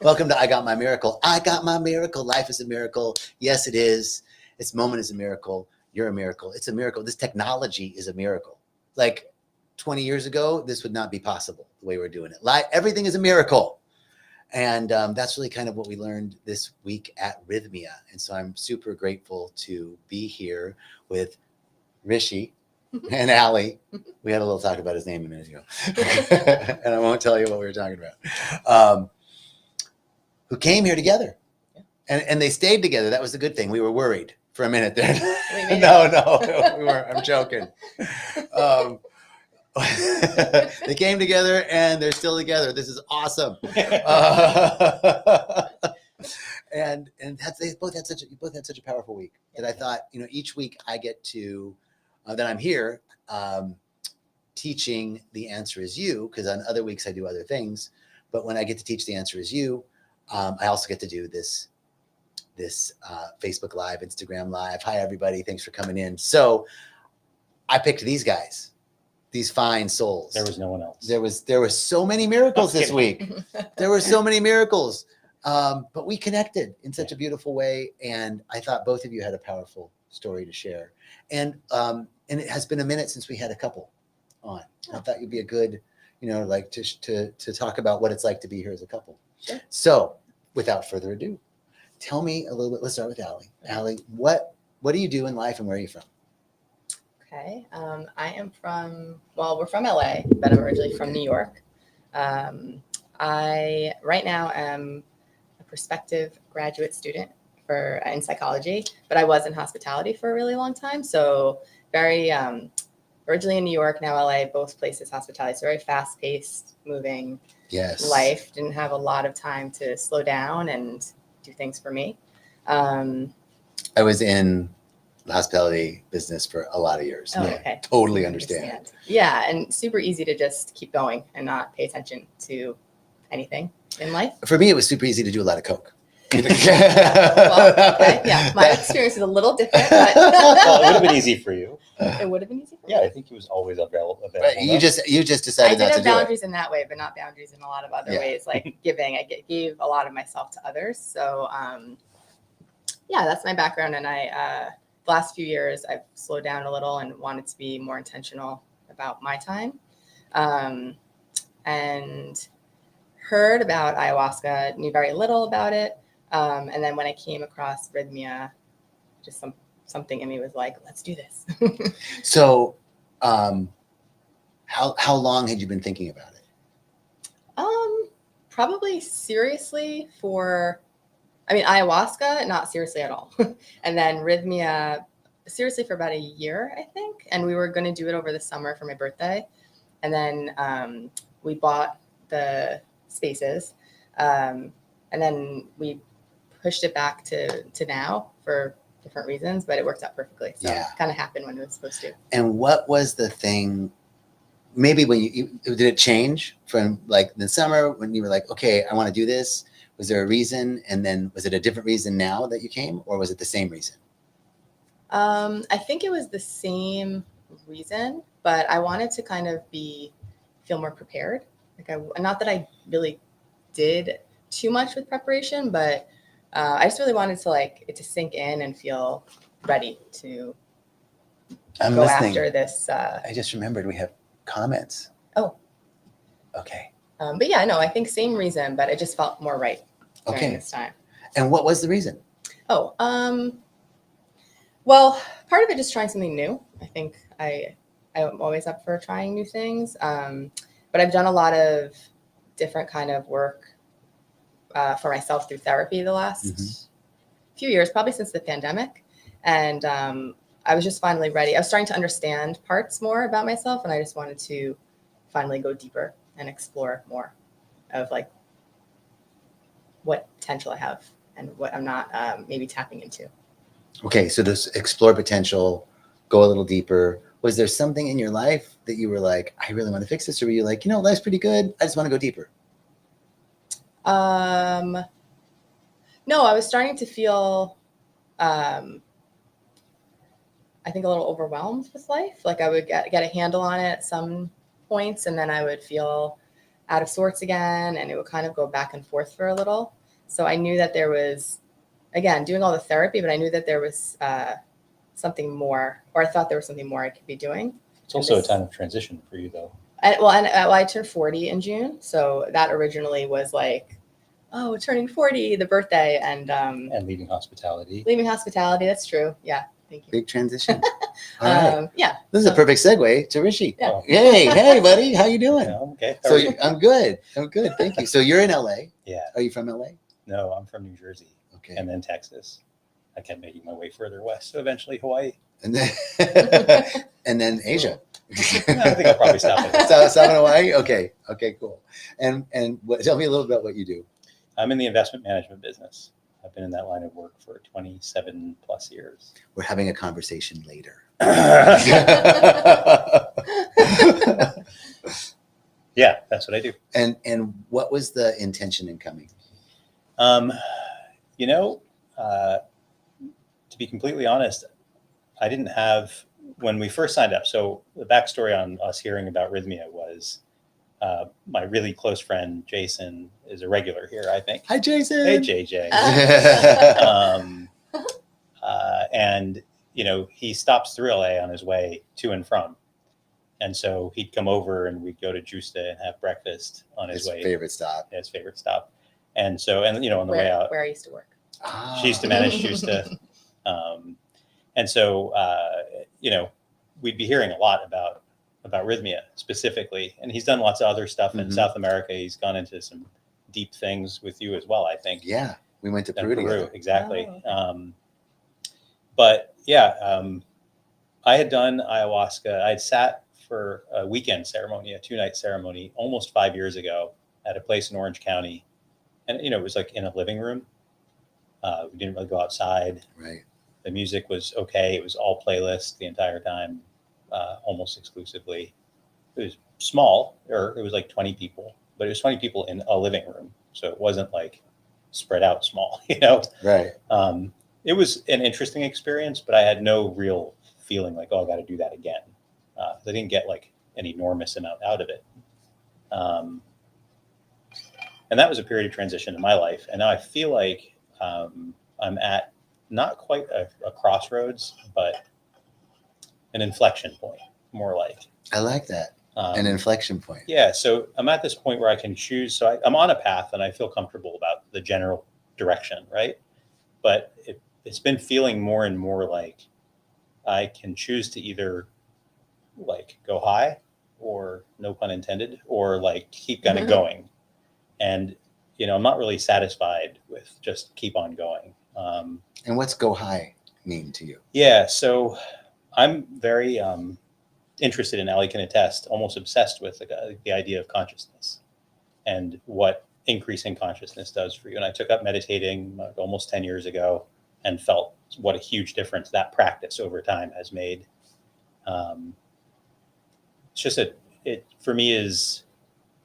Welcome to I Got My Miracle. I got my miracle. Life is a miracle. Yes, it is. This moment is a miracle. You're a miracle. It's a miracle. This technology is a miracle. Like 20 years ago, this would not be possible the way we're doing it. Everything is a miracle. And that's really kind of what we learned this week at Rythmia. And so I'm super grateful to be here with Rishi and Allie. We had a little talk about his name a minute ago. And I won't tell you what we were talking about. Who came here together. And they stayed together. That was the good thing. We were worried for a minute there. No, we weren't. I'm joking. They came together and they're still together. This is awesome. And you both had such a powerful week that I thought, each week I get to that I'm here teaching The Answer Is You, because on other weeks I do other things, but when I get to teach The Answer Is You, I also get to do this Facebook Live, Instagram Live. Hi everybody, thanks for coming in. So I picked these guys. These fine souls. There was no one else. There were so many miracles this week. There were so many miracles. But we connected in such a beautiful way. And I thought both of you had a powerful story to share. And it has been a minute since we had a couple on. I thought you'd be a good, to talk about what it's like to be here as a couple. Sure. So without further ado, tell me a little bit. Let's start with Allie. Allie, what do you do in life and where are you from? Okay. I am we're from LA, but I'm originally from New York. I right now am a prospective graduate student in psychology, but I was in hospitality for a really long time. So very originally in New York, now LA, both places hospitality. So very fast paced, moving life. Didn't have a lot of time to slow down and do things for me. I was in the hospitality business for a lot of years. Oh, okay. Totally understand. Yeah, and super easy to just keep going and not pay attention to anything in life. For me, it was super easy to do a lot of coke. Well, okay, yeah. My experience is a little different, but well, it would have been easy for you. It would have been easy for you. Yeah, I think he was always available. Right. You just decided not to do it. I did have boundaries in that way, but not boundaries in a lot of other ways, like giving. I gave a lot of myself to others. So, that's my background. And the last few years, I've slowed down a little and wanted to be more intentional about my time. And heard about ayahuasca, knew very little about it. And then when I came across Rythmia, just something in me was like, let's do this. So how long had you been thinking about it? Probably seriously ayahuasca, not seriously at all. And then Rythmia, seriously for about a year, I think. And we were going to do it over the summer for my birthday. And then we bought the spaces. And then we pushed it back to now for different reasons, but it worked out perfectly. So it kind of happened when it was supposed to. And what was the thing, maybe when did it change from like the summer when you were like, okay, I want to do this? Was there a reason? And then was it a different reason now that you came, or was it the same reason? I think it was the same reason, but I wanted to kind of feel more prepared. Not that I really did too much with preparation, but I just really wanted to it to sink in and feel ready to go after this. I just remembered we have comments. Oh. Okay. But yeah, no, I think same reason, but it just felt more right during this time. And what was the reason? Oh, well, part of it just trying something new. I think I'm always up for trying new things. But I've done a lot of different kind of work for myself through therapy the last few years, probably since the pandemic. And I was just finally ready. I was starting to understand parts more about myself, and I just wanted to finally go deeper and explore more of what potential I have and what I'm not maybe tapping into. Okay, so this explore potential, go a little deeper. Was there something in your life that you were like, I really want to fix this? Or were you like, life's pretty good, I just want to go deeper? No, I was starting to feel, I think a little overwhelmed with life. Like I would get a handle on it at some points, and then I would feel out of sorts again, and it would kind of go back and forth for a little. So I knew that there was, again, doing all the therapy, but I knew that there was something more, or I thought there was something more I could be doing. It's also a time of transition for you, though. I turned 40 in June, so that originally was like, oh, turning 40, the birthday, and leaving hospitality. Leaving hospitality. That's true. Yeah, thank you. Big transition. All right. Yeah. This is a perfect segue to Rishi. Yeah. Oh, Hey, buddy, how you doing? yeah, okay. How So are you? I'm good. Thank you. So you're in LA. Yeah. Are you from LA? No, I'm from New Jersey Okay. and then Texas. I kept making my way further west, so eventually Hawaii. And then and then Asia. I think I'll probably stop at Stop in Hawaii. Okay, cool. And tell me a little about what you do. I'm in the investment management business. I've been in that line of work for 27 plus years. We're having a conversation later. Yeah, that's what I do. And what was the intention in coming? To be completely honest, I didn't have, when we first signed up, so the backstory on us hearing about Rythmia was my really close friend, Jason, is a regular here, I think. Hi, Jason. Hey, JJ. And, he stops through LA on his way to and from. And so he'd come over and we'd go to Justa and have breakfast on his way. His favorite stop. His favorite stop. And so, on the way out. Where I used to work. She used to manage Justa. And so, we'd be hearing a lot about Rythmia specifically. And he's done lots of other stuff in South America. He's gone into some deep things with you as well, I think. Yeah, we went to Peru together. Exactly. Oh. I had done ayahuasca. I'd sat for a weekend ceremony, a 2-night ceremony, almost 5 years ago at a place in Orange County. And, it was like in a living room. We didn't really go outside. Right. The music was okay. It was all playlist the entire time, almost exclusively. It was small, or it was like 20 people, but it was 20 people in a living room. So it wasn't like spread out small, Right. It was an interesting experience, but I had no real feeling like, oh, I got to do that again. I didn't get like an enormous amount out of it. And that was a period of transition in my life. And now I feel like I'm at not quite a crossroads, but an inflection point, more like. I like that. An inflection point. Yeah. So I'm at this point where I can choose. So I'm on a path and I feel comfortable about the general direction, right? But it's been feeling more and more like I can choose to either like go high, or no pun intended, or like keep kind of going. And, I'm not really satisfied with just keep on going. And what's go high mean to you? Yeah. So I'm very interested in, Ali can attest, almost obsessed with the idea of consciousness and what increasing consciousness does for you. And I took up meditating almost 10 years ago and felt what a huge difference that practice over time has made. It's just it for me is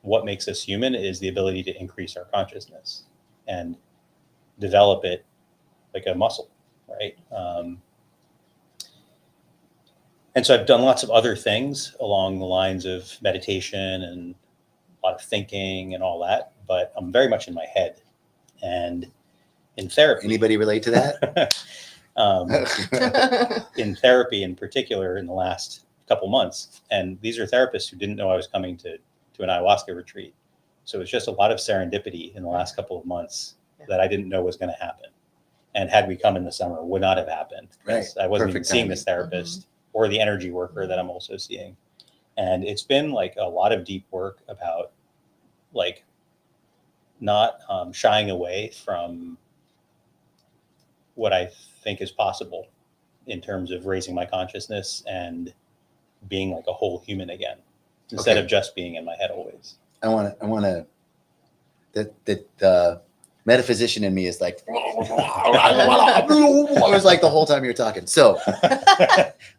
what makes us human is the ability to increase our consciousness and develop it like a muscle, right? And so I've done lots of other things along the lines of meditation and a lot of thinking and all that, but I'm very much in my head. And in therapy, Anybody relate to that? in therapy in particular in the last couple months, and these are therapists who didn't know I was coming to an ayahuasca retreat. So it's just a lot of serendipity in the last couple of months that I didn't know was going to happen. And had we come in the summer, would not have happened. Right. I wasn't even Perfect seeing timing. this therapist or the energy worker that I'm also seeing. And it's been like a lot of deep work about like not shying away from what I think is possible in terms of raising my consciousness and being like a whole human again, instead of just being in my head always. I want to, the metaphysician in me is like, I was like the whole time you're talking. So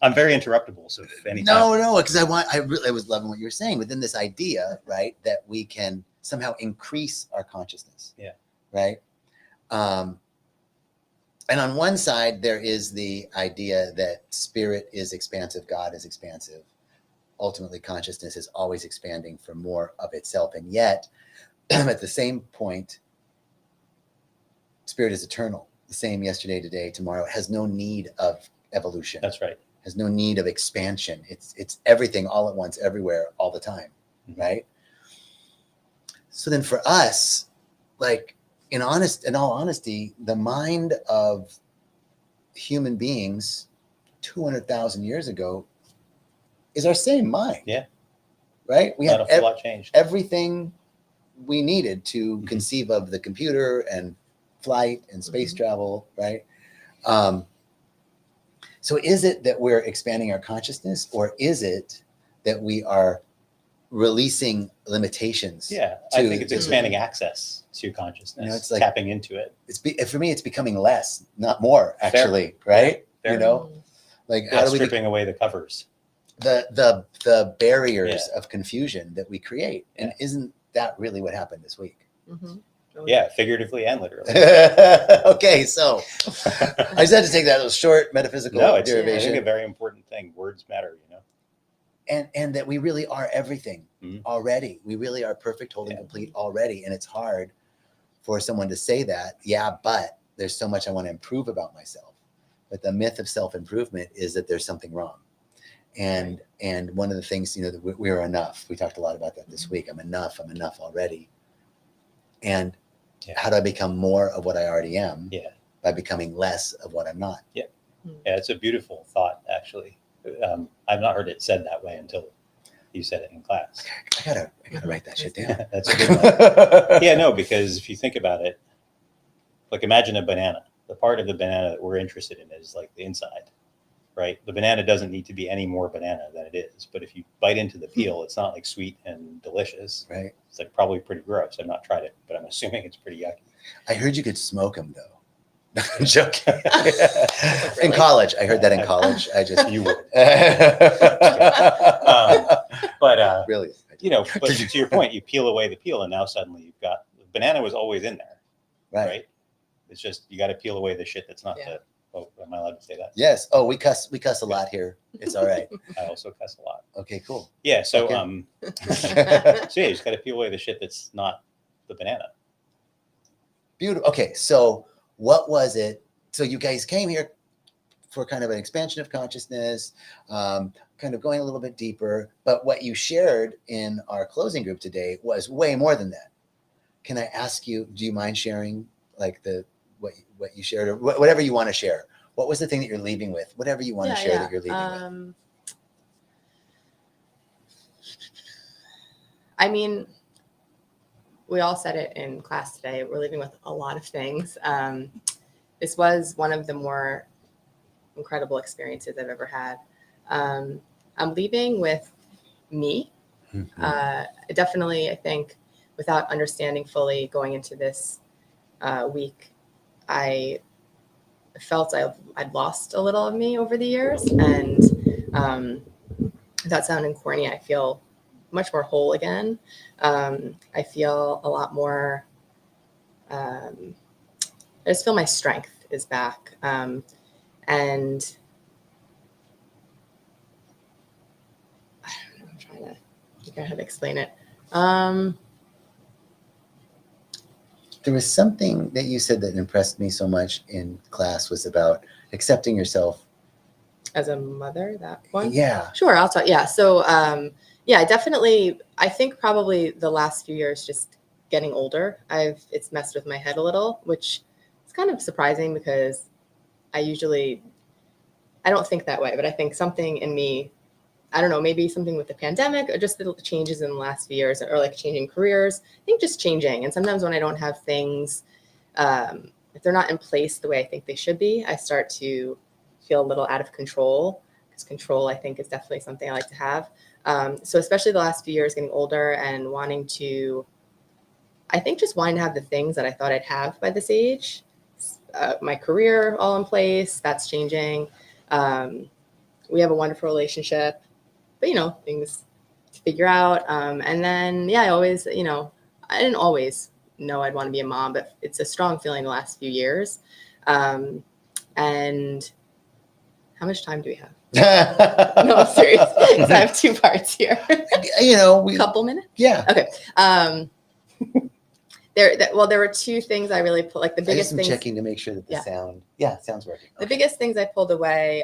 I'm very interruptible. So if anytime. no, because I was loving what you were saying within this idea, right? That we can somehow increase our consciousness. Yeah. Right. And on one side, there is the idea that spirit is expansive, God is expansive, ultimately consciousness is always expanding for more of itself. And yet, at the same point, spirit is eternal, the same yesterday, today, tomorrow. It has no need of evolution. That's right. Has no need of expansion. It's everything all at once, everywhere, all the time, right? So then for us, like in all honesty, the mind of human beings 200,000 years ago is our same mind. Yeah. Right? We Not have a lot changed. everything we needed to conceive of the computer and flight and space travel, right? So is it that we're expanding our consciousness, or is it that we are releasing limitations? Yeah, I think it's expanding access to consciousness, it's like tapping into it. For me, it's becoming less, not more, actually, right? Fair. You know, like how do we stripping away the covers, the barriers of confusion that we create? And isn't that really what happened this week? Yeah, figuratively and literally. Okay, so I just had to take that little short metaphysical derivation. I think a very important thing. Words matter, you know. And that we really are everything already. We really are perfect, whole, and complete already. And it's hard for someone to say that. Yeah, but there's so much I want to improve about myself. But the myth of self-improvement is that there's something wrong. And one of the things, you know, that we are enough. We talked a lot about that this week. I'm enough already. And how do I become more of what I already am? Yeah. By becoming less of what I'm not. Yeah. Yeah, it's a beautiful thought, actually. I've not heard it said that way until you said it in class. I gotta write that shit down. That's a good one. Yeah, no, because if you think about it, like imagine a banana. The part of the banana that we're interested in is like the inside, right? The banana doesn't need to be any more banana than it is. But if you bite into the peel, it's not like sweet and delicious. Right. It's like probably pretty gross. I've not tried it, but I'm assuming it's pretty yucky. I heard you could smoke them though. I'm joking. In college, I heard that in college. You would. But really, you know, but to your point, you peel away the peel, and now suddenly you've got banana was always in there, right? It's just you got to peel away the shit that's not the. Oh, am I allowed to say that? Yes. Oh, we cuss a lot here. It's all right. I also cuss a lot. Okay, cool. Yeah. So so yeah, you just got to peel away the shit that's not the banana. Beautiful. Okay, so what was it? So you guys came here for kind of an expansion of consciousness, kind of going a little bit deeper. But what you shared in our closing group today was way more than that. Can I ask you? Do you mind sharing like what you shared, or whatever you want to share? What was the thing that you're leaving with? Whatever you want to share that you're leaving with. I mean, we all said it in class today. We're leaving with a lot of things. This was one of the more incredible experiences I've ever had. I'm leaving with me. Definitely, I think, without understanding fully going into this week, I felt I'd lost a little of me over the years. And without sounding corny, I feel much more whole again. I feel a lot more, I just feel my strength is back. And I don't know, I'm trying to figure out how to explain it. There was something that you said that impressed me so much in class was about accepting yourself as a mother, that one? Yeah. Sure, I'll talk. Yeah. So, yeah, definitely. I think probably the last few years, just getting older, it's messed with my head a little, which is kind of surprising because I don't think that way, but I think something in me, I don't know, maybe something with the pandemic or just the changes in the last few years, or like changing careers. I think just changing. And sometimes when I don't have things, if they're not in place the way I think they should be, I start to feel a little out of control, because control, I think, is definitely something I like to have. So especially the last few years, getting older and wanting to have the things that I thought I'd have by this age. My career all in place, that's changing. We have a wonderful relationship, but things to figure out. And then, I always, I didn't always know I'd want to be a mom, but it's a strong feeling the last few years. And How much time do we have? No, I'm serious. 'Cause I have two parts here. You know, we, Couple minutes. yeah. Okay. There were two things I really put, like the I biggest just am things. checking to make sure that the sound's working. The Okay. biggest things I pulled away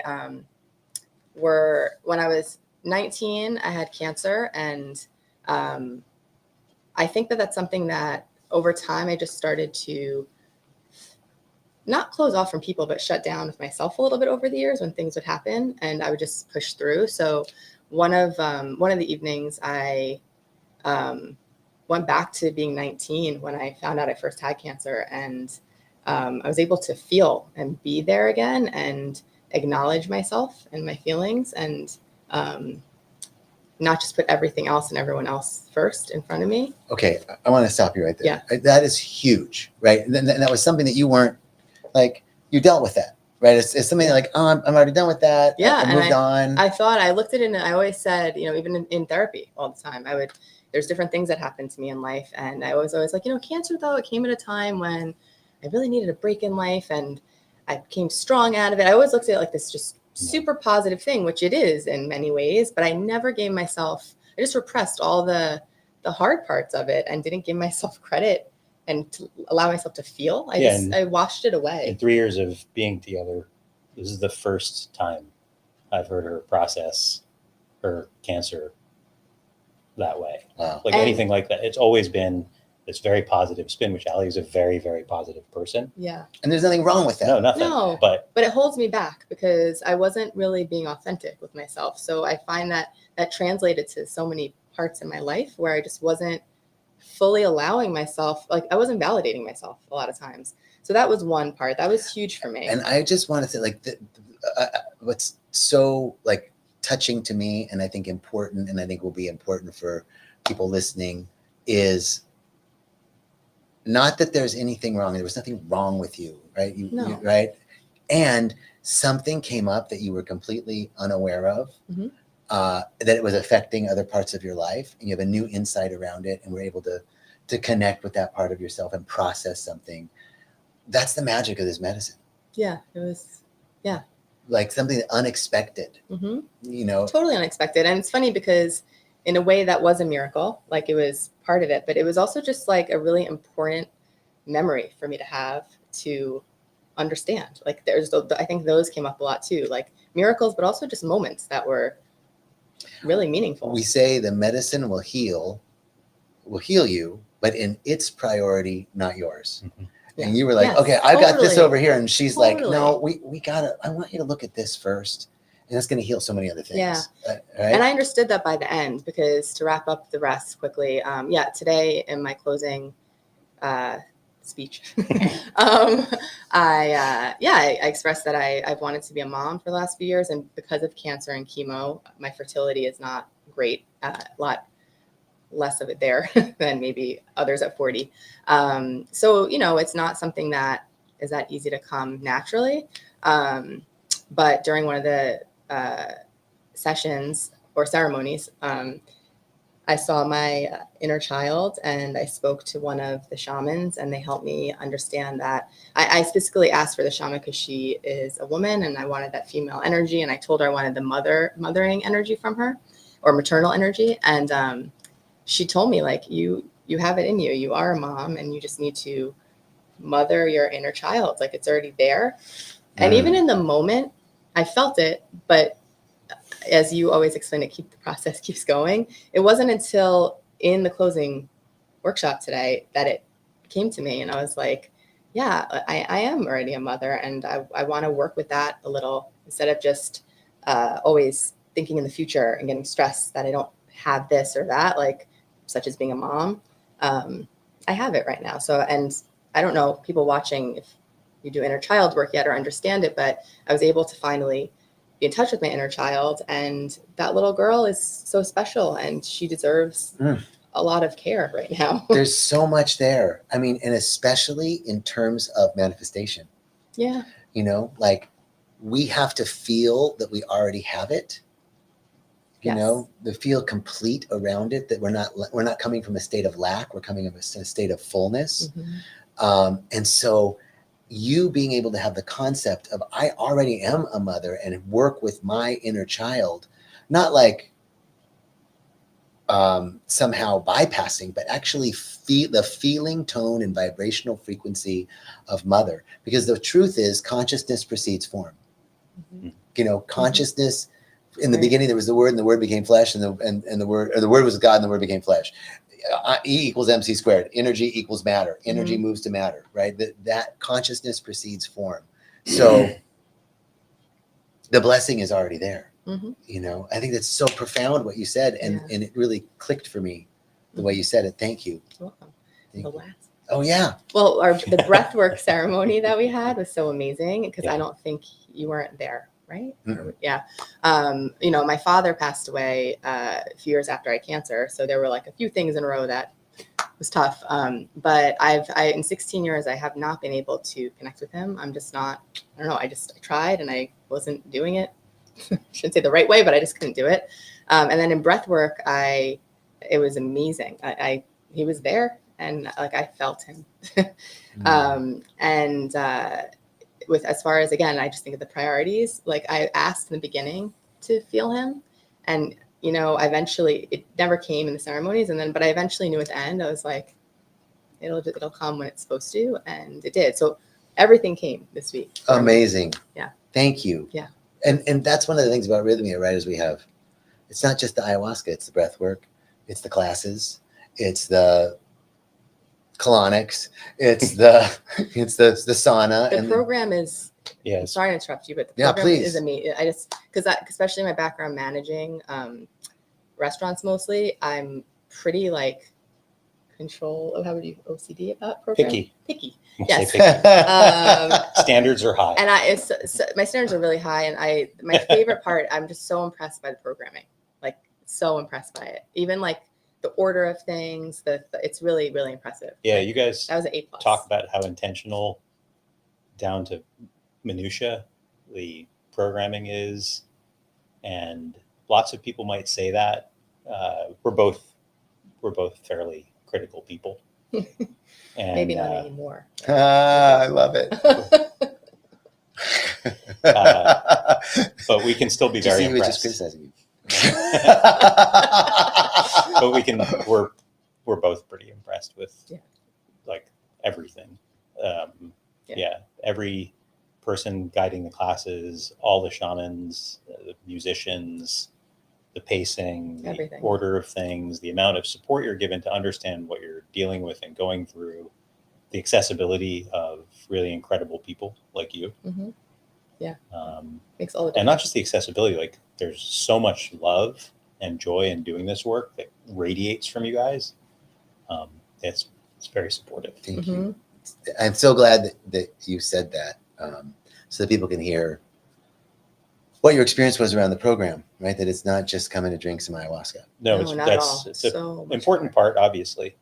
were when I was 19, I had cancer. And I think that that's something that over time I just started to not close off from people, but shut down with myself a little bit over the years when things would happen, and I would just push through. So one of the evenings I went back to being 19 when I found out I first had cancer, and I was able to feel and be there again and acknowledge myself and my feelings, and not just put everything else and everyone else first in front of me. Okay, I want to stop you right there. Yeah. That is huge, right? And that was something that you weren't, like, you dealt with that, right? It's something like, oh, I'm already done with that. Yeah, I moved on. I looked at it, and I always said, even in therapy all the time, there's different things that happened to me in life. And I was always like, cancer, though, it came at a time when I really needed a break in life, and I became strong out of it. I always looked at it like this just super positive thing, which it is in many ways, but I never gave myself, I just repressed all the hard parts of it and didn't give myself credit and to allow myself to feel. I washed it away. In 3 years of being together, this is the first time I've heard her process her cancer that way. Wow. Like anything like that. It's always been this very positive spin, which Ali is a very, very positive person. Yeah. And there's nothing wrong with that. No, nothing. No, but it holds me back because I wasn't really being authentic with myself. So I find that translated to so many parts in my life where I just wasn't fully allowing myself, like I wasn't validating myself a lot of times. So that was one part that was huge for me. And I just want to say, like, what's so like touching to me, and I think important, and I think will be important for people listening, is not that there's anything wrong. There was nothing wrong with you, right? No. Right? And something came up that you were completely unaware of, Mhm. that it was affecting other parts of your life, and you have a new insight around it, and we're able to connect with that part of yourself and process something. That's the magic of this medicine. Yeah, it was, yeah. Like something unexpected, Totally unexpected. And it's funny because in a way that was a miracle, like it was part of it, but it was also just like a really important memory for me to have to understand. Like I think those came up a lot too, like miracles, but also just moments that were really meaningful. We say the medicine will heal you, but in its priority, not yours. Mm-hmm. And you were like, Yes, okay, I've got this totally. over here. And she's like, Totally. no, we gotta, I want you to look at this first. And that's going to heal so many other things. Yeah. Right? And I understood that by the end, because to wrap up the rest quickly, today in my closing speech, I expressed that I've wanted to be a mom for the last few years. And because of cancer and chemo, my fertility is not great, a lot less of it there than maybe others at 40. So, it's not something that is that easy to come naturally. But during one of the sessions or ceremonies, I saw my inner child, and I spoke to one of the shamans, and they helped me understand that. I specifically asked for the shaman because she is a woman, and I wanted that female energy, and I told her I wanted the mothering energy from her, or maternal energy. And she told me, like, you have it in you. You are a mom, and you just need to mother your inner child. Like, it's already there. And even in the moment, I felt it, but as you always explain it, the process keeps going. It wasn't until in the closing workshop today that it came to me, and I was like, yeah, I am already a mother, and I want to work with that a little instead of just always thinking in the future and getting stressed that I don't have this or that, like such as being a mom. I have it right now. So, and I don't know, people watching, if you do inner child work yet or understand it, but I was able to finally be in touch with my inner child, and that little girl is so special, and she deserves a lot of care right now. There's so much there. I mean, and especially in terms of manifestation. Yeah. Like, we have to feel that we already have it. To feel complete around it, that we're not coming from a state of lack, we're coming from a state of fullness. Mm-hmm. And so you being able to have the concept of I already am a mother and work with my inner child, not like somehow bypassing, but actually feel the feeling, tone, and vibrational frequency of mother. Because the truth is, consciousness precedes form. Mhm. You know, consciousness. In the Right. beginning, there was the Word, and the Word became flesh, and the Word, or the Word was God, and the Word became flesh. E equals MC squared. Energy equals matter. Energy moves to matter. Right. That consciousness precedes form. So the blessing is already there. Mhm. You know, I think that's so profound what you said, and Yeah. it really clicked for me the way you said it. Thank you. You're welcome. Thank The you. last. Oh yeah. Well, the breathwork ceremony that we had was so amazing because Yeah. I don't think you weren't there, right? Mm-mm. Yeah. You know, my father passed away a few years after I had cancer, so there were like a few things in a row that was tough. But in 16 years, I have not been able to connect with him. I'm just not. I don't know. I tried and I wasn't doing it. Shouldn't say the right way, but I just couldn't do it. And then in breathwork, it was amazing. He was there, and like I felt him. And with as far as again, I just think of the priorities. Like I asked in the beginning to feel him, and you know, eventually it never came in the ceremonies, and then but I eventually knew at the end. I was like, it'll come when it's supposed to, and it did. So everything came this week. Amazing. Yeah. Thank you. Yeah. And that's one of the things about Rythmia, right? Is we have, it's not just the ayahuasca, it's the breath work, it's the classes, it's the colonics, it's the sauna. The and program is. Yeah. I'm sorry to interrupt you, but the Yeah, program please. is amazing. I just because especially my background managing restaurants mostly, I'm pretty like control. How would you OCD about program? Picky. We'll Yes. say picky. Standards are high. And my standards are really high, and my favorite part, I'm just so impressed by the programming, like so impressed by it. Even like the order of things, it's really really impressive. Yeah, like, you guys that was an A+. talk about how intentional, down to minutia, the programming is, and lots of people might say that. We're both fairly critical people. And, Maybe not anymore. I love it. But we can still be very he was just impressed. criticizing you. But we're both pretty impressed with like everything. Every person guiding the classes, all the shamans, the musicians, the pacing, Everything. the order of things, the amount of support you're given to understand what you're dealing with and going through, the accessibility of really incredible people like you. Mm-hmm. Yeah. Makes all the difference. And not just the accessibility, like there's so much love and joy in doing this work that radiates from you guys. It's very supportive. Thank you. I'm so glad that you said that, so that people can hear what your experience was around the program, right? That it's not just coming to drink some ayahuasca. No, it's an important part, obviously,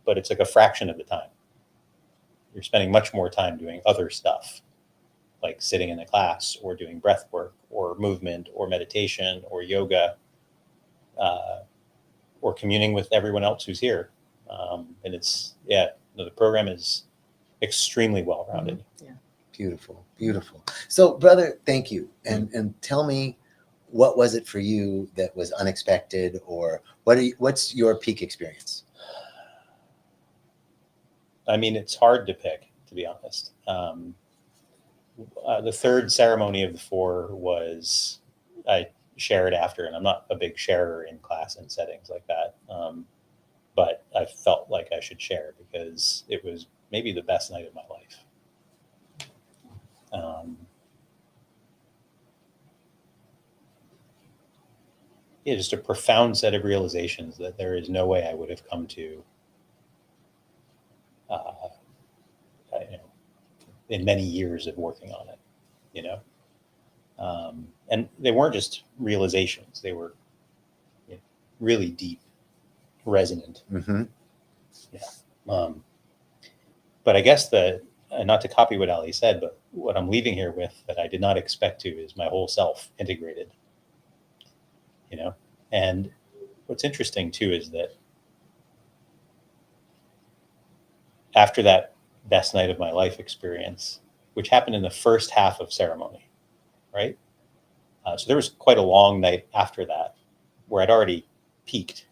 but it's like a fraction of the time. You're spending much more time doing other stuff, like sitting in a class or doing breath work or movement or meditation or yoga, or communing with everyone else who's here. And the program is extremely well-rounded. Mm-hmm. Yeah. Beautiful, beautiful. So, brother, thank you. And tell me, what was it for you that was unexpected, or what's your peak experience? I mean, it's hard to pick, to be honest. The third ceremony of the 4 was, I shared after, and I'm not a big sharer in class and settings like that. But I felt like I should share because it was maybe the best night of my life. Just a profound set of realizations that there is no way I would have come to in many years of working on it, and they weren't just realizations. They were really deep, resonant. Mm-hmm. But I guess not to copy what Ali said, but what I'm leaving here with that I did not expect to is my whole self integrated, and what's interesting too is that after that best night of my life experience, which happened in the first half of ceremony, right? So there was quite a long night after that where I'd already peaked.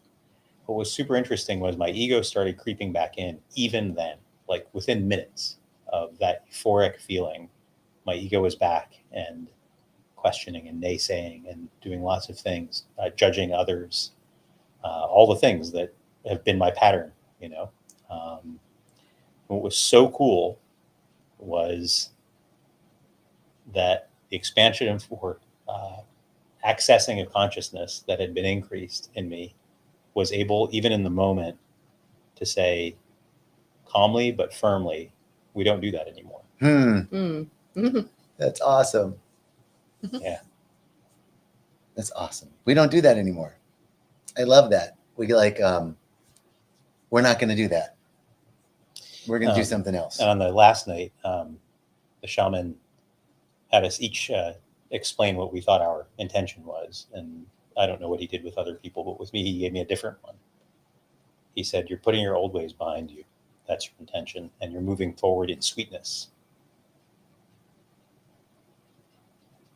What was super interesting was my ego started creeping back in even then, like within minutes of that euphoric feeling. My ego was back and questioning and naysaying and doing lots of things, judging others, all the things that have been my pattern, you know. What was so cool was that the expansion of accessing a consciousness that had been increased in me was able, even in the moment, to say calmly but firmly, we don't do that anymore. That's awesome. Yeah. That's awesome. We don't do that anymore. I love that. We like, we're not going to do that. We're going to do something else. And on the last night, the shaman had us each explain what we thought our intention was. And I don't know what he did with other people, but with me, he gave me a different one. He said, you're putting your old ways behind you. That's your intention. And you're moving forward in sweetness,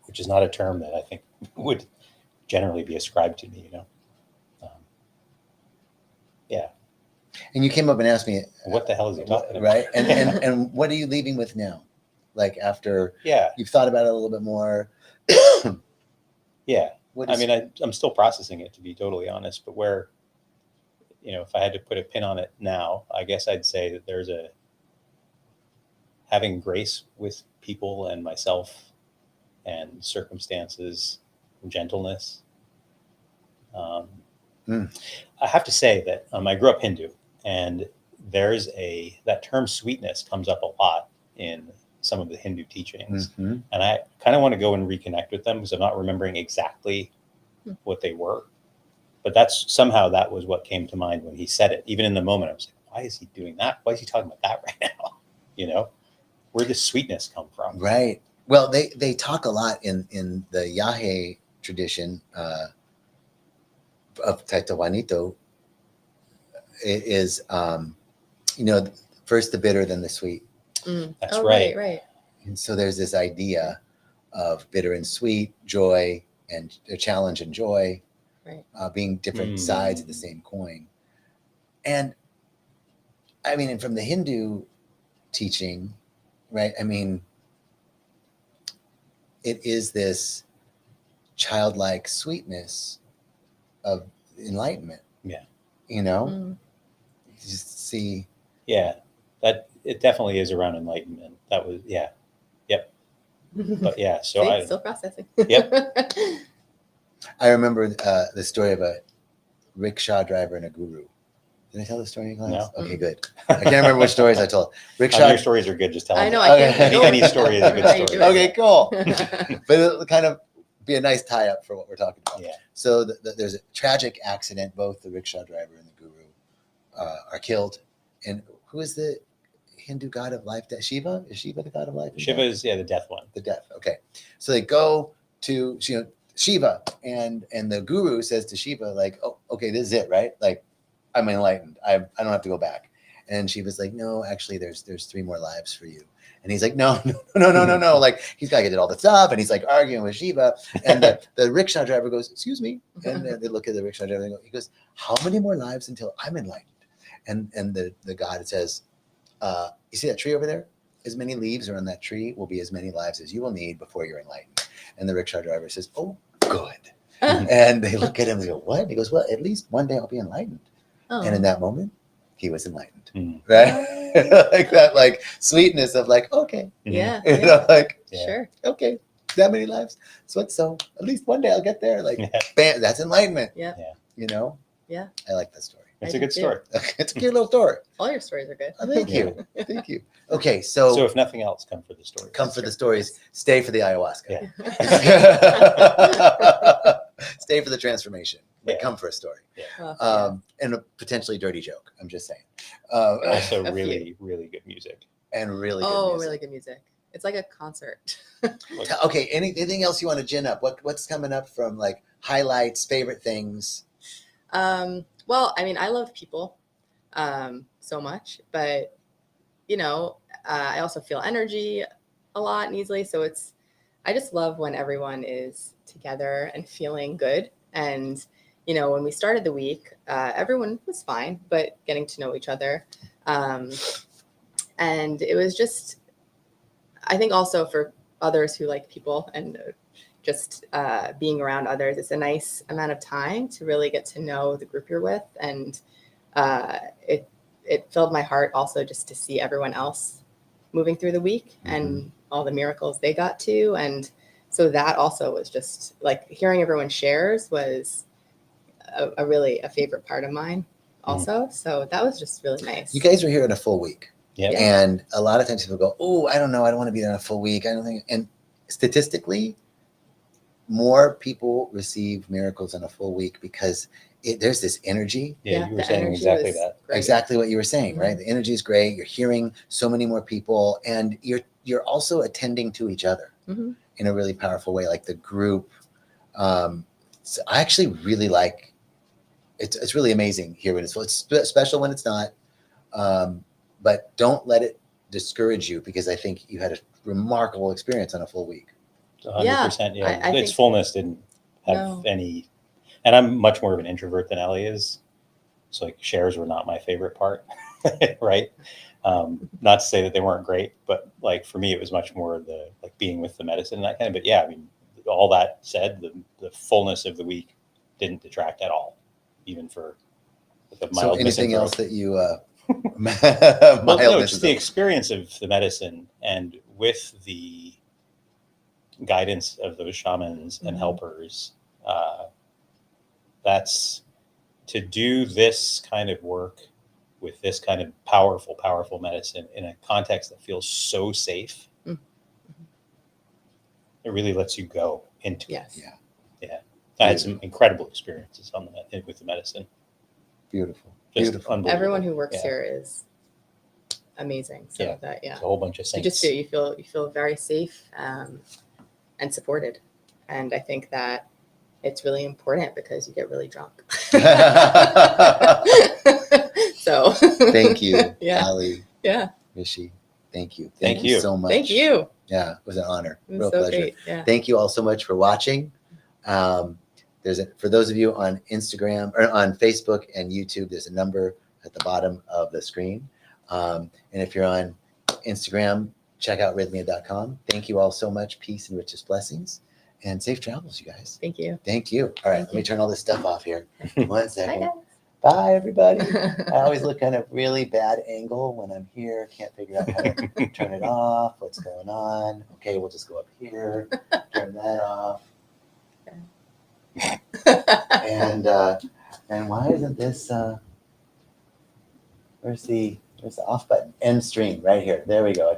which is not a term that I think would generally be ascribed to me, you know? Yeah. And you came up and asked me, What the hell is he talking about? right? And what are you leaving with now? Like after you've thought about it a little bit more. Yeah. What I is, mean, I'm still processing it, to be totally honest, but where, you know, if I had to put a pin on it now, I guess I'd say that there's having grace with people and myself and circumstances, and gentleness. I have to say that I grew up Hindu, and there's that term sweetness comes up a lot in some of the Hindu teachings. And I kind of want to go and reconnect with them because I'm not remembering exactly what they were. But that was what came to mind when he said it. Even in the moment, I was like, why is he doing that? Why is he talking about that right now? You know, where does sweetness come from? Right. Well, they talk a lot in the Yahe tradition of Taitawanito. It is, first the bitter, then the sweet. That's right. Right. And so there's this idea of bitter and sweet, joy and challenge and joy, right, being different sides of the same coin. And I mean, and from the Hindu teaching, right? I mean, it is this childlike sweetness of enlightenment. Yeah. You know, just see. Yeah, that it definitely is around enlightenment. That was, yeah. Yep. But yeah, so See, still processing. Yep. I remember the story of a rickshaw driver and a guru. Did I tell the story in class? No. Okay, good. I can't remember which stories I told. Rickshaw. Your stories are good. Just tell them. I know. I can't. Any story is a good story. Okay, cool. But it'll kind of be a nice tie-up for what we're talking about. Yeah. So there's a tragic accident. Both the rickshaw driver and the guru are killed. And who is the Hindu god of life? Shiva? Is Shiva the god of life? Shiva is the death one. The death. Okay. So they go to Shiva, and the guru says to Shiva, like, oh, okay, this is it, right? Like, I'm enlightened. I don't have to go back. And Shiva's like, no, actually, there's 3 more lives for you. And he's like, no. Like, he's got to get all the stuff. And he's like arguing with Shiva. And the rickshaw driver goes, excuse me. And they look at the rickshaw driver and he goes, how many more lives until I'm enlightened? And the god says, you see that tree over there? As many leaves are on that tree will be as many lives as you will need before you're enlightened. And the rickshaw driver says, oh, good. And they look at him and they go, what? And he goes, well, at least one day I'll be enlightened. Oh. And in that moment, he was enlightened, right? Like that, like sweetness of like, okay, yeah, like, sure, okay, that many lives. So at least one day I'll get there. Like, bam, that's enlightenment. Yeah, Yeah, I like that story. It's a good story. It's a cute little story. All your stories are good. Oh, thank you, thank you. Okay, so if nothing else, come for the stories. Come for the stories. Stay for the ayahuasca. Yeah. Stay for the transformation. But come for a story. Yeah. And a potentially dirty joke. I'm just saying. Also, really, really good music. And really good music. Really good music. It's like a concert. Okay, anything else you want to gin up? What's coming up from like highlights, favorite things? Well, I mean, I love people so much, but I also feel energy a lot and easily. So I just love when everyone is together and feeling good. And, when we started the week, everyone was fine, but getting to know each other. And it was just, I think also for others who like people and just being around others, it's a nice amount of time to really get to know the group you're with. And it filled my heart also just to see everyone else moving through the week and all the miracles they got to. And so that also was just like hearing everyone shares was a favorite part of mine also. So that was just really nice. You guys were here in a full week. Yeah. And a lot of times people go, oh, I don't know. I don't want to be there in a full week. I don't think. And statistically, more people receive miracles in a full week because there's this energy. Yeah, you were the saying energy exactly was that. great. Exactly what you were saying, Mm-hmm. right? The energy is great. You're hearing so many more people, and you're also attending to each other in a really powerful way. Like the group, so I actually really like. It's really amazing here when it's full. It's special when it's not, but don't let it discourage you because I think you had a remarkable experience on a full week. 100%. Yeah, I its think fullness didn't have any, and I'm much more of an introvert than Ellie is. So like shares were not my favorite part, right? Not to say that they weren't great, but like for me, it was much more the like being with the medicine and that kind of. But yeah, I mean, all that said, the fullness of the week didn't detract at all, even for the mild. So anything else that you well, no, just the experience of the medicine and with the guidance of those shamans and helpers. That's to do this kind of work with this kind of powerful medicine in a context that feels so safe. It really lets you go into it. Yeah. I had some incredible experiences with the medicine. Beautiful. Just Beautiful. Everyone who works here is amazing. So it's a whole bunch of saints. You feel very safe and supported. And I think that it's really important because you get really drunk. So thank you, Yeah. Ali. Yeah. Rishi. Thank you. Thank you so much. Thank you. Yeah, it was an honor. It was Real so pleasure. great. Yeah. Thank you all so much for watching. For those of you on Instagram or on Facebook and YouTube, there's a number at the bottom of the screen. And if you're on Instagram, check out rythmia.com. Thank you all so much. Peace and richest blessings and safe travels, you guys. Thank you. Thank you. All right, let me turn all this stuff off here. 1 second. Bye, Bye, everybody. I always look kind of really bad angle when I'm here. Can't figure out how to turn it off. What's going on? Okay, we'll just go up here. Turn that off. And why isn't this? Where's the off button? End stream right here. There we go.